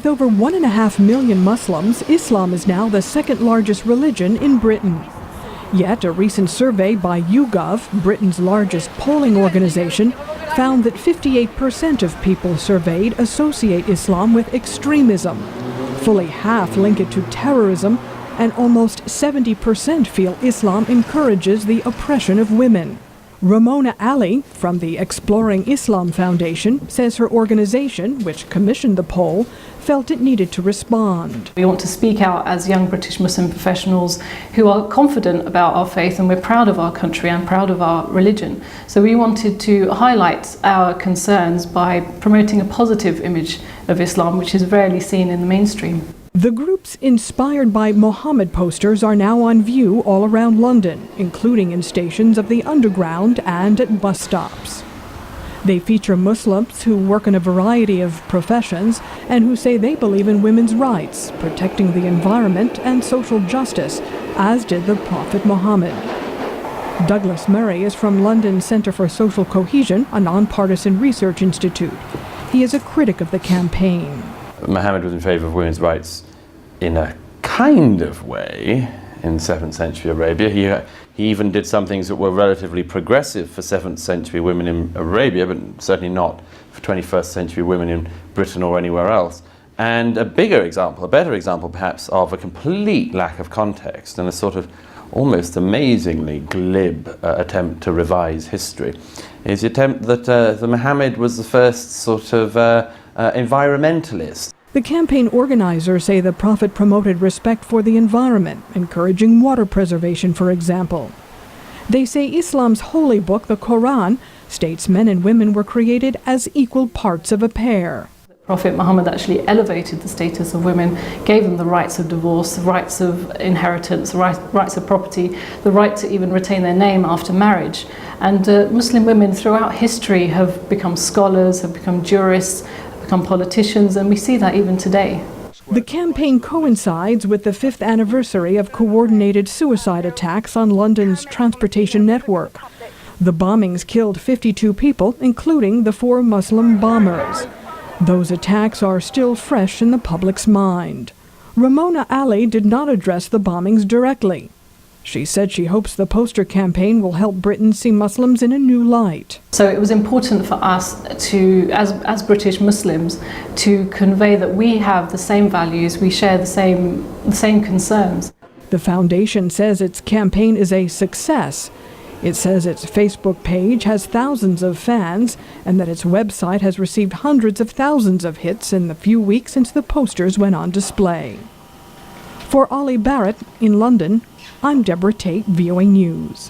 With over 1.5 million Muslims, Islam is now the second largest religion in Britain. Yet a recent survey by YouGov, Britain's largest polling organization, found that 58% of people surveyed associate Islam with extremism. Fully half link it to terrorism, and almost 70% feel Islam encourages the oppression of women. Ramona Ali from the Exploring Islam Foundation says her organization, which commissioned the poll, felt it needed to respond. We want to speak out as young British Muslim professionals who are confident about our faith, and we're proud of our country and proud of our religion. So we wanted to highlight our concerns by promoting a positive image of Islam, which is rarely seen in the mainstream. The groups inspired by Mohammed posters are now on view all around London, including in stations of the Underground and at bus stops. They feature Muslims who work in a variety of professions and who say they believe in women's rights, protecting the environment and social justice, as did the Prophet Muhammad. Douglas Murray is from London's Centre for Social Cohesion, a nonpartisan research institute. He is a critic of the campaign. Muhammad was in favour of women's rights in a kind of way in 7th century Arabia. He even did some things that were relatively progressive for 7th century women in Arabia, but certainly not for 21st century women in Britain or anywhere else. And a better example perhaps, of a complete lack of context and a sort of almost amazingly glib attempt to revise history is the attempt that Muhammad was the first sort of environmentalist. The campaign organizers say the Prophet promoted respect for the environment, encouraging water preservation, for example. They say Islam's holy book, the Quran, states men and women were created as equal parts of a pair. Prophet Muhammad actually elevated the status of women, gave them the rights of divorce, the rights of inheritance, the rights of property, the right to even retain their name after marriage. And Muslim women throughout history have become scholars, have become jurists, become politicians, and we see that even today. The campaign coincides with the 5th anniversary of coordinated suicide attacks on London's transportation network. The bombings killed 52 people, including the 4 Muslim bombers. Those attacks are still fresh in the public's mind. Ramona Ali did not address the bombings directly. She said she hopes the poster campaign will help Britons see Muslims in a new light. So it was important for us to, as British Muslims, to convey that we have the same values, we share the same concerns. The foundation says its campaign is a success. It says its Facebook page has thousands of fans and that its website has received hundreds of thousands of hits in the few weeks since the posters went on display. For Ollie Barrett in London, I'm Deborah Tate, VOA News.